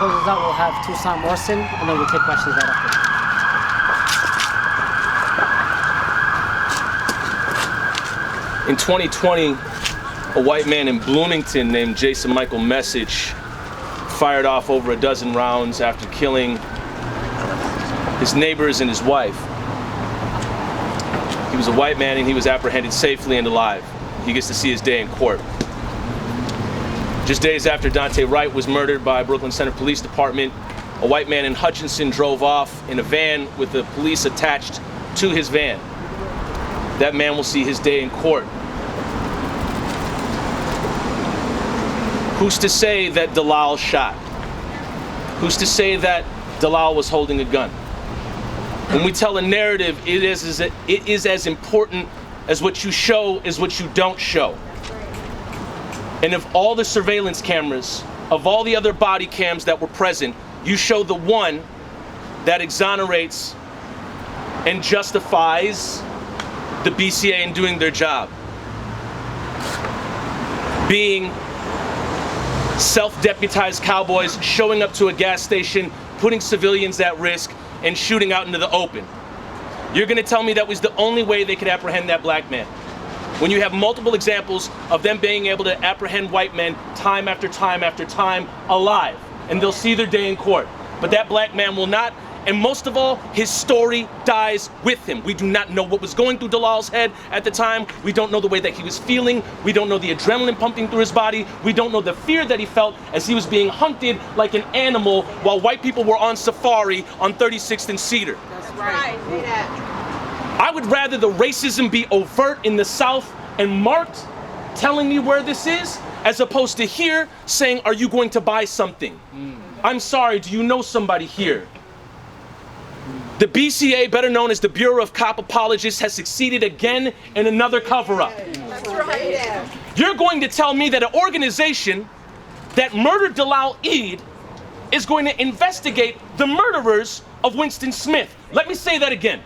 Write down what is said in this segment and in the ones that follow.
close this out, we'll have Tucson Morrison, and then we'll take questions right after. In 2020, a white man in Bloomington named Jason Michael Message fired off over a dozen rounds after killing his neighbors and his wife. He was a white man and he was apprehended safely and alive. He gets to see his day in court. Just days after Dante Wright was murdered by Brooklyn Center Police Department, a white man in Hutchinson drove off in a van with the police attached to his van. That man will see his day in court. Who's to say that Dolal shot? Who's to say that Dolal was holding a gun? When we tell a narrative, it is as important as what you show is what you don't show. And of all the surveillance cameras, of all the other body cams that were present, you show the one that exonerates and justifies the BCA in doing their job. Being self-deputized cowboys showing up to a gas station, putting civilians at risk, and shooting out into the open. You're gonna tell me that was the only way they could apprehend that black man? When you have multiple examples of them being able to apprehend white men time after time after time alive, and they'll see their day in court. But that black man will not, and most of all, his story dies with him. We do not know what was going through Dalal's head at the time. We don't know the way that he was feeling. We don't know the adrenaline pumping through his body. We don't know the fear that he felt as he was being hunted like an animal while white people were on safari on 36th and Cedar. That's right. Say that. I would rather the racism be overt in the South and marked, telling me where this is, as opposed to here saying, are you going to buy something? I'm sorry, do you know somebody here? The BCA, better known as the Bureau of Cop Apologists, has succeeded again in another cover-up. That's right. You're going to tell me that an organization that murdered Dolal Idd is going to investigate the murderers of Winston Smith. Let me say that again.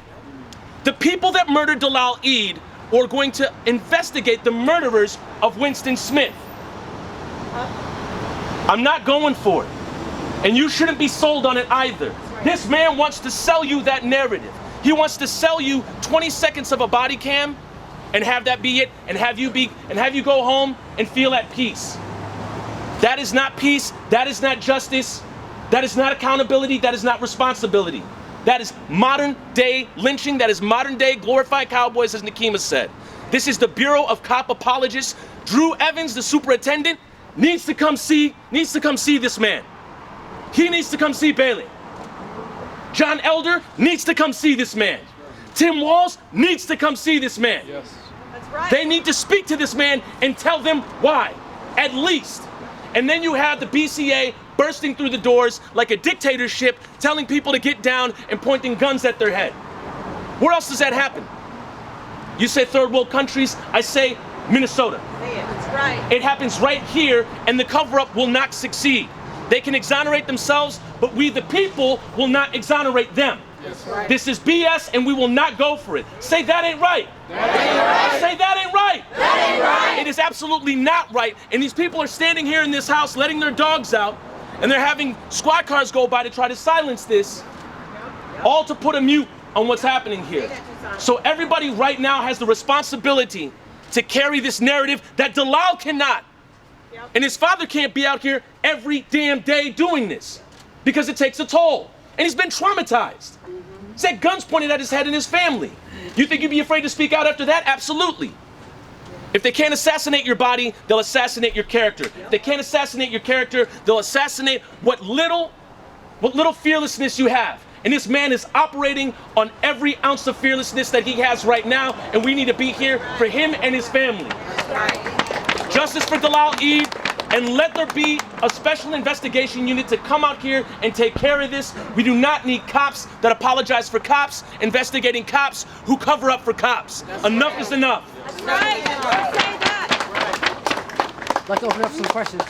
The people that murdered Dolal Idd are going to investigate the murderers of Winston Smith. I'm not going for it. And you shouldn't be sold on it either. This man wants to sell you that narrative. He wants to sell you 20 seconds of a body cam and have that be it, and have you go home and feel at peace. That is not peace, that is not justice, that is not accountability, that is not responsibility. That is modern day lynching, that is modern day glorified cowboys, as Nakima said. This is the Bureau of Cop Apologists. Drew Evans, the superintendent, needs to come see this man. He needs to come see Bailey. John Elder needs to come see this man. Tim Walz needs to come see this man. That's right. They need to speak to this man and tell them why, at least. And then you have the BCA bursting through the doors like a dictatorship, telling people to get down and pointing guns at their head. Where else does that happen? You say third world countries, I say Minnesota. That's right. It happens right here, and the cover-up will not succeed. They can exonerate themselves, but we the people will not exonerate them. That's right. This is BS, and we will not go for it. Say that ain't right. That ain't right. Say that ain't right. That ain't right. It is absolutely not right. And these people are standing here in this house letting their dogs out, and they're having squad cars go by to try to silence this, all to put a mute on what's happening here. So everybody right now has the responsibility to carry this narrative that Dolal cannot. And his father can't be out here every damn day doing this because it takes a toll. And he's been traumatized. He's had guns pointed at his head and his family. You think you'd be afraid to speak out after that? Absolutely. If they can't assassinate your body, they'll assassinate your character. If they can't assassinate your character, they'll assassinate what little fearlessness you have. And this man is operating on every ounce of fearlessness that he has right now, and we need to be here for him and his family. Justice for Dolal Idd, and let there be a special investigation unit to come out here and take care of this. We do not need cops that apologize for cops, investigating cops who cover up for cops. Enough is enough. That's right. Say that. I'd like to open up some questions.